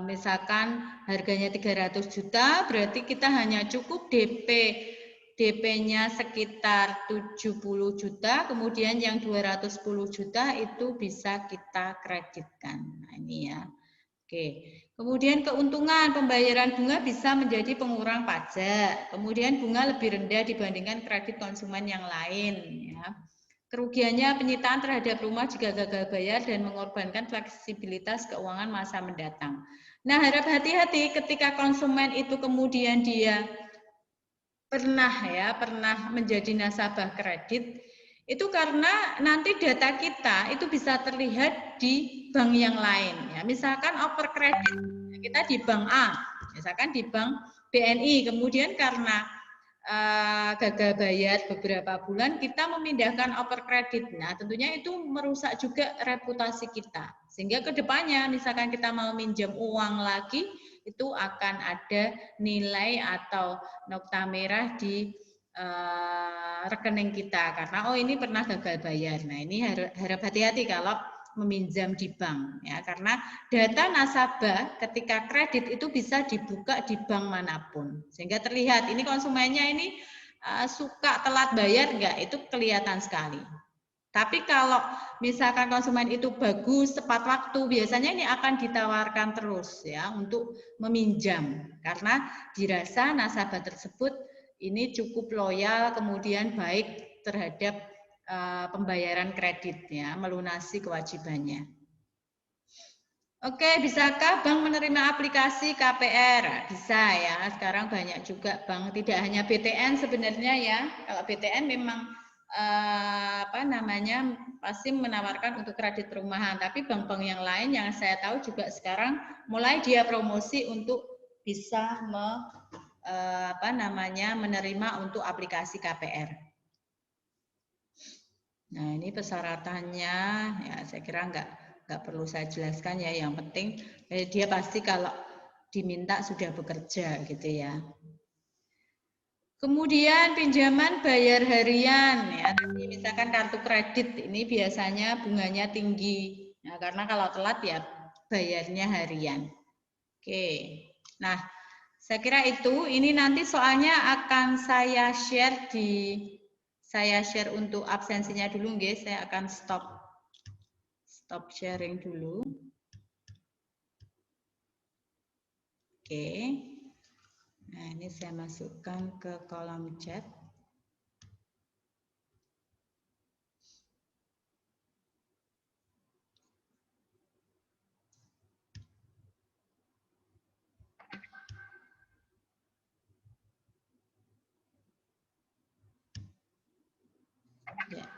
Misalkan harganya 300 juta, berarti kita hanya cukup DP-nya sekitar 70 juta, kemudian yang 210 juta itu bisa kita kreditkan. Nah, ini ya. Oke. Kemudian keuntungan pembayaran bunga bisa menjadi pengurang pajak. Kemudian bunga lebih rendah dibandingkan kredit konsumen yang lain. Ya. Kerugiannya penyitaan terhadap rumah jika gagal bayar dan mengorbankan fleksibilitas keuangan masa mendatang. Nah, harap hati-hati ketika konsumen itu kemudian dia pernah menjadi nasabah kredit, itu karena nanti data kita itu bisa terlihat di bank yang lain. Ya, misalkan oper kredit kita di bank A, misalkan di bank BNI, kemudian karena gagal bayar beberapa bulan, kita memindahkan oper kredit. Nah, tentunya itu merusak juga reputasi kita. Sehingga ke depannya, misalkan kita mau minjam uang lagi, itu akan ada nilai atau nokta merah di rekening kita. Karena, oh ini pernah gagal bayar. Nah, ini harap hati-hati kalau meminjam di bank ya, karena data nasabah ketika kredit itu bisa dibuka di bank manapun sehingga terlihat ini konsumennya ini suka telat bayar enggak, itu kelihatan sekali. Tapi kalau misalkan konsumen itu bagus, tepat waktu, biasanya ini akan ditawarkan terus ya untuk meminjam karena dirasa nasabah tersebut ini cukup loyal, kemudian baik terhadap pembayaran kredit ya, melunasi kewajibannya. Oke, bisakah bank menerima aplikasi KPR? Bisa ya, sekarang banyak juga bank, tidak hanya BTN sebenarnya ya. Kalau BTN memang pasti menawarkan untuk kredit perumahan, tapi bank-bank yang lain yang saya tahu juga sekarang mulai dia promosi untuk bisa menerima untuk aplikasi KPR. Nah, ini persyaratannya ya, saya kira nggak perlu saya jelaskan ya, yang penting dia pasti kalau diminta sudah bekerja gitu ya. Kemudian pinjaman bayar harian ya, misalkan kartu kredit ini biasanya bunganya tinggi. Nah, karena kalau telat ya bayarnya harian. Oke. Nah, saya kira itu, ini nanti soalnya akan saya share untuk absensinya dulu nggih. Saya akan stop sharing dulu. Oke. Nah, ini saya masukkan ke kolom chat. Ya.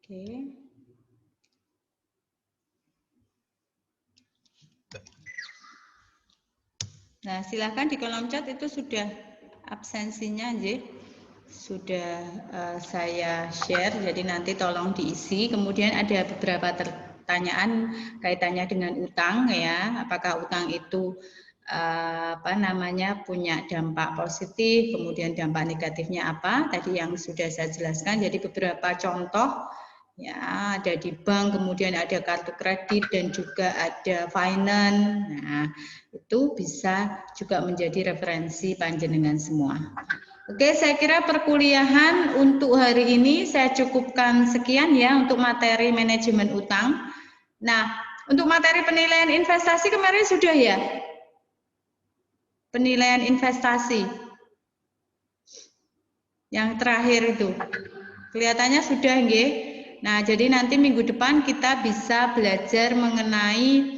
Oke. Nah, silakan di kolom chat itu sudah absensinya, sudah saya share, jadi nanti tolong diisi. Kemudian ada beberapa pertanyaan kaitannya dengan utang ya, apakah utang itu punya dampak positif, kemudian dampak negatifnya apa? Tadi yang sudah saya jelaskan. Jadi beberapa contoh ya, ada di bank, kemudian ada kartu kredit dan juga ada finance. Nah, itu bisa juga menjadi referensi panjenengan semua. Oke, saya kira perkuliahan untuk hari ini saya cukupkan sekian ya untuk materi manajemen utang. Nah, untuk materi penilaian investasi kemarin sudah ya? Penilaian investasi. Yang terakhir itu. Kelihatannya sudah nggih. Nah, jadi nanti minggu depan kita bisa belajar mengenai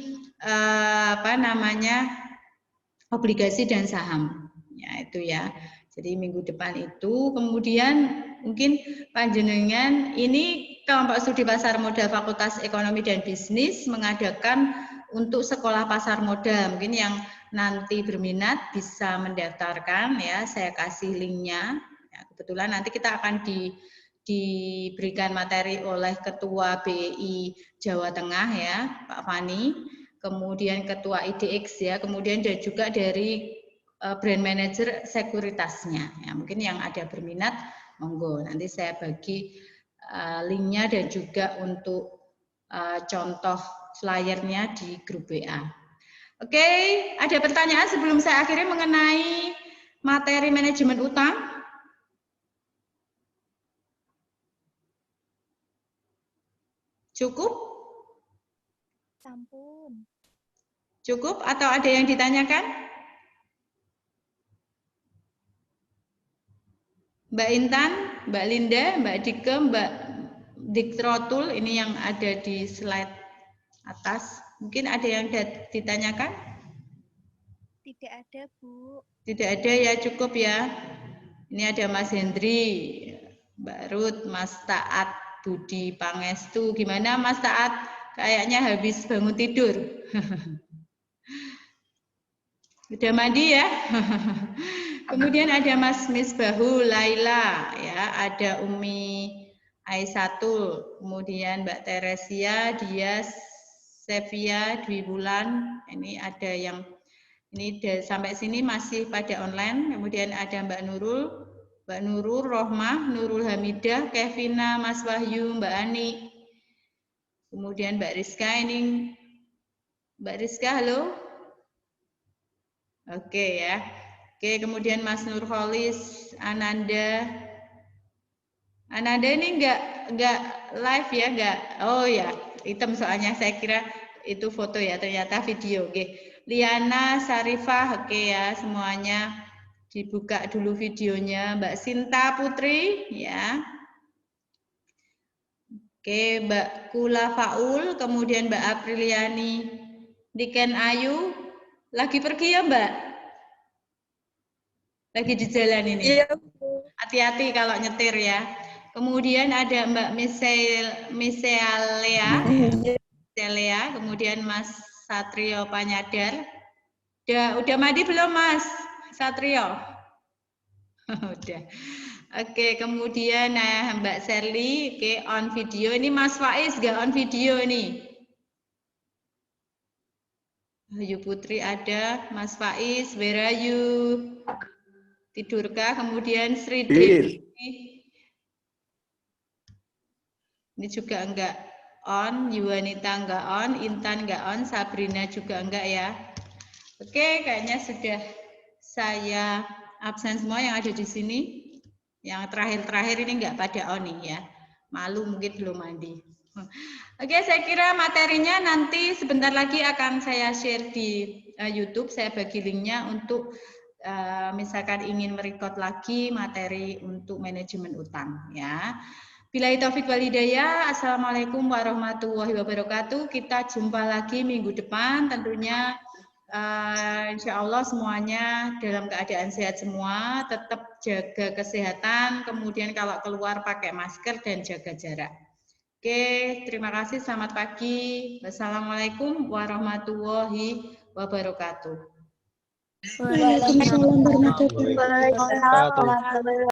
obligasi dan saham. Ya, itu ya. Jadi minggu depan itu, kemudian mungkin panjenengan ini kelompok studi pasar modal Fakultas Ekonomi dan Bisnis mengadakan untuk sekolah pasar modal. Mungkin yang nanti berminat bisa mendaftarkan ya, saya kasih linknya. Ya, kebetulan nanti kita akan diberikan materi oleh Ketua BEI Jawa Tengah ya, Pak Fani, kemudian Ketua IDX ya, kemudian dan juga dari brand manager sekuritasnya. Ya, mungkin yang ada berminat, monggo. Nanti saya bagi linknya dan juga untuk contoh flyernya di grup WA. Oke, ada pertanyaan sebelum saya akhiri mengenai materi manajemen utang? Cukup? Sampun. Cukup atau ada yang ditanyakan? Mbak Intan, Mbak Linda, Mbak Dike, Mbak Diktrotul, ini yang ada di slide atas. Mungkin ada yang ditanyakan? Tidak ada, Bu. Tidak ada ya, cukup ya. Ini ada Mas Hendri, Mbak Ruth, Mas Taat, Budi Pangestu. Gimana Mas Taat? Kayaknya habis bangun tidur. Udah mandi ya? Kemudian ada Mas Misbahul, Laila, ya, ada Umi Aisatul, kemudian Mbak Teresia, Dias, Sevia, Dwi Bulan. Ini ada yang ini sampai sini masih pada online. Kemudian ada Mbak Nurul, Mbak Nurul, Rohmah, Nurul Hamidah, Kevina, Mas Wahyu, Mbak Ani. Kemudian Mbak Rizka ini. Mbak Rizka, halo? Oke ya. Oke, kemudian Mas Nurholis, Ananda. Ananda ini enggak live ya, enggak. Oh ya, hitam soalnya saya kira itu foto ya, ternyata video. Oke. Liana, Sarifah, oke ya semuanya. Dibuka dulu videonya. Mbak Sinta Putri ya. Oke, Mbak Kula Faul, kemudian Mbak Apriliani. Diken Ayu, lagi pergi ya Mbak? Lagi di jalan ini. Iya. Hati-hati kalau nyetir ya. Kemudian ada Mbak Misealea, kemudian Mas Satrio Panyadar. Udah mandi belum Mas Satrio? Udah. Oke, kemudian Mbak Serly, oke on video. Ini Mas Faiz nggak on video ini? Ayu Putri ada, Mas Faiz, where are you? Tidurkah? Kemudian Sri Dewi. Ini juga enggak on, Yuwanita enggak on, Intan enggak on, Sabrina juga enggak ya. Oke, kayaknya sudah saya absen semua yang ada di sini. Yang terakhir-terakhir ini enggak pada on nih ya. Malu mungkin belum mandi. Oke, saya kira materinya nanti sebentar lagi akan saya share di YouTube. Saya bagi linknya untuk misalkan ingin merecord lagi materi untuk manajemen utang ya. Billahi taufik wal hidayah. Assalamualaikum warahmatullahi wabarakatuh. Kita jumpa lagi minggu depan tentunya. Insya Allah semuanya dalam keadaan sehat semua, tetap jaga kesehatan, kemudian kalau keluar pakai masker dan jaga jarak. Oke, terima kasih, selamat pagi. Wassalamualaikum warahmatullahi wabarakatuh. Waalaikumsalam warahmatullahi wabarakatuh.